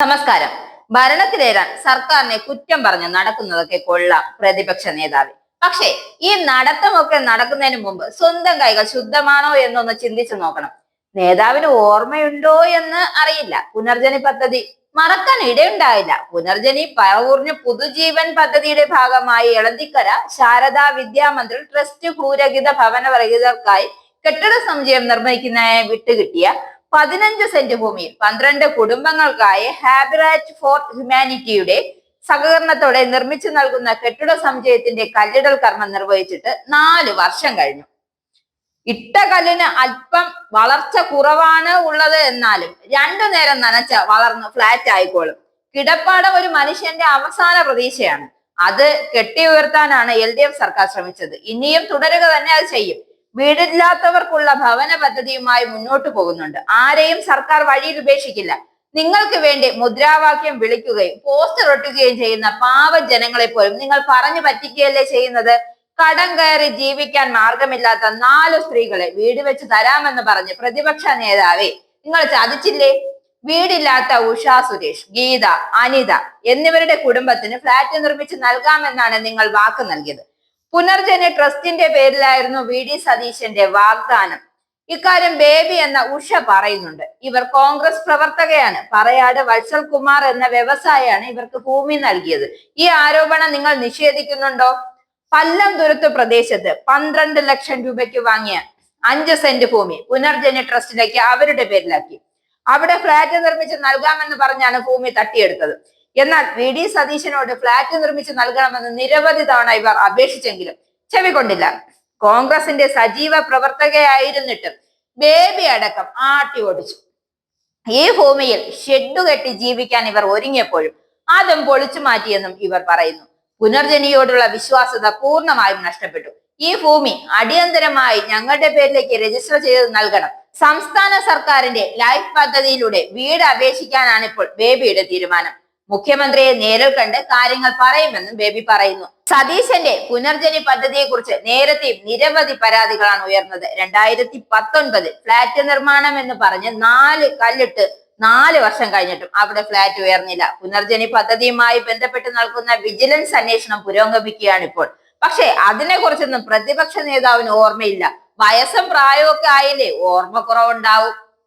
നമസ്കാരം. ഭരണത്തിലേറാൻ സർക്കാരിനെ കുറ്റം പറഞ്ഞ് നടക്കുന്നതൊക്കെ കൊള്ളാം പ്രതിപക്ഷ നേതാവ്. പക്ഷേ ഈ നടത്തമൊക്കെ നടക്കുന്നതിന് മുമ്പ് സ്വന്തം കൈകൾ ശുദ്ധമാണോ എന്നൊന്ന് ചിന്തിച്ചു നോക്കണം. നേതാവിന് ഓർമ്മയുണ്ടോ എന്ന് അറിയില്ല. പുനർജനി പദ്ധതി മറക്കാൻ ഇടയുണ്ടായില്ല. പുനർജനി പറവൂർന്ന് പുതുജീവൻ പദ്ധതിയുടെ ഭാഗമായി എളന്തിക്കര ശാരദാ വിദ്യാമന്ദിർ ട്രസ്റ്റ് ഭൂരഹിത ഭവനരഹിതർക്കായി കെട്ടിട സമുച്ചയം നിർമ്മിക്കുന്നതിനായി വിട്ടുകിട്ടിയ 15 സെന്റ് ഭൂമിയിൽ 12 കുടുംബങ്ങൾക്കായി ഹാബിറ്റാറ്റ് ഫോർ ഹ്യൂമാനിറ്റിയുടെ സഹകരണത്തോടെ നിർമ്മിച്ചു നൽകുന്ന കെട്ടിട സമുച്ചയത്തിന്റെ കല്ലിടൽ കർമ്മം നിർവഹിച്ചിട്ട് 4 വർഷം കഴിഞ്ഞു. ഇട്ട കല്ലിന് അല്പം വളർച്ച കുറവാണ് ഉള്ളത് എന്നാലും 2 നേരം നനച്ച വളർന്ന് ഫ്ലാറ്റ് ആയിക്കോളും. കിടപ്പാടം ഒരു മനുഷ്യന്റെ അവസാന പ്രതീക്ഷയാണ്. അത് കെട്ടി ഉയർത്താനാണ് LDF സർക്കാർ ശ്രമിച്ചത്. ഇനിയും തുടരുക തന്നെ അത് ചെയ്യും. വീടില്ലാത്തവർക്കുള്ള ഭവന പദ്ധതിയുമായി മുന്നോട്ട് പോകുന്നുണ്ട്. ആരെയും സർക്കാർ വഴിയിൽ ഉപേക്ഷിക്കില്ല. നിങ്ങൾക്ക് വേണ്ടി മുദ്രാവാക്യം വിളിക്കുകയും പോസ്റ്റർ ഒട്ടുകയും ചെയ്യുന്ന പാവ ജനങ്ങളെ പോലും നിങ്ങൾ പറഞ്ഞു പറ്റിക്കുകയല്ലേ ചെയ്യുന്നത്. കടം കയറി ജീവിക്കാൻ മാർഗമില്ലാത്ത 4 സ്ത്രീകളെ വീട് വെച്ച് തരാമെന്ന് പറഞ്ഞ് പ്രതിപക്ഷ നേതാവെ നിങ്ങൾ ചതിച്ചില്ലേ. വീടില്ലാത്ത ഉഷ സുരേഷ്, ഗീത, അനിത എന്നിവരുടെ കുടുംബത്തിന് ഫ്ലാറ്റ് നിർമ്മിച്ച് നൽകാമെന്നാണ് നിങ്ങൾ വാക്ക് നൽകിയത്. പുനർജനി ട്രസ്റ്റിന്റെ പേരിലായിരുന്നു VD സതീശന്റെ വാഗ്ദാനം. ഇക്കാര്യം ബേബി എന്ന ഉഷ പറയുന്നുണ്ട്. ഇവർ കോൺഗ്രസ് പ്രവർത്തകയാണ്. പറയാട് വത്സൽ കുമാർ എന്ന വ്യവസായിയാണ് ഇവർക്ക് ഭൂമി നൽകിയത്. ഈ ആരോപണം നിങ്ങൾ നിഷേധിക്കുന്നുണ്ടോ? പല്ലം തുരുത്ത് പ്രദേശത്ത് 12 ലക്ഷം രൂപയ്ക്ക് വാങ്ങിയ 5 സെന്റ് ഭൂമി പുനർജനി ട്രസ്റ്റിലേക്ക് അവരുടെ പേരിലാക്കി. അവിടെ ഫ്ലാറ്റ് നിർമ്മിച്ച് നൽകാമെന്ന് പറഞ്ഞാണ് ഭൂമി തട്ടിയെടുത്തത്. എന്നാൽ VD സതീശനോട് ഫ്ലാറ്റ് നിർമ്മിച്ച് നൽകണമെന്ന് നിരവധി തവണ ഇവർ അപേക്ഷിച്ചെങ്കിലും ചെവികൊണ്ടില്ല. കോൺഗ്രസിന്റെ സജീവ പ്രവർത്തകയായിരുന്നിട്ടും ബേബി അടക്കം ആട്ടി ഓടിച്ചു. ഈ ഭൂമിയിൽ ഷെഡ് കെട്ടി ജീവിക്കാൻ ഇവർ ഒരുങ്ങിയപ്പോഴും അതും പൊളിച്ചു മാറ്റിയെന്നും ഇവർ പറയുന്നു. പുനർജനിയോടുള്ള വിശ്വാസ്യത പൂർണ്ണമായും നഷ്ടപ്പെട്ടു. ഈ ഭൂമി അടിയന്തരമായി ഞങ്ങളുടെ പേരിലേക്ക് രജിസ്റ്റർ ചെയ്ത് നൽകണം. സംസ്ഥാന സർക്കാരിന്റെ ലൈഫ് പദ്ധതിയിലൂടെ വീട് അപേക്ഷിക്കാനാണ് ഇപ്പോൾ ബേബിയുടെ തീരുമാനം. മുഖ്യമന്ത്രിയെ നേരിൽ കണ്ട് കാര്യങ്ങൾ പറയുമെന്നും ബേബി പറയുന്നു. സതീശന്റെ പുനർജനി പദ്ധതിയെ കുറിച്ച് നേരത്തെ നിരവധി പരാതികളാണ് ഉയർന്നത്. 2019 ഫ്ലാറ്റ് നിർമ്മാണം എന്ന് പറഞ്ഞ് 4 കല്ലിട്ട് 4 വർഷം കഴിഞ്ഞിട്ടും അവിടെ ഫ്ലാറ്റ് ഉയർന്നില്ല. പുനർജനി പദ്ധതിയുമായി ബന്ധപ്പെട്ട് നൽകുന്ന വിജിലൻസ് അന്വേഷണം പുരോഗമിക്കുകയാണ് ഇപ്പോൾ. പക്ഷെ അതിനെ കുറിച്ചൊന്നും പ്രതിപക്ഷ നേതാവിന് ഓർമ്മയില്ല. വയസ്സും പ്രായവും ഒക്കെ ആയില്ലേ, ഓർമ്മക്കുറവുണ്ടാവും.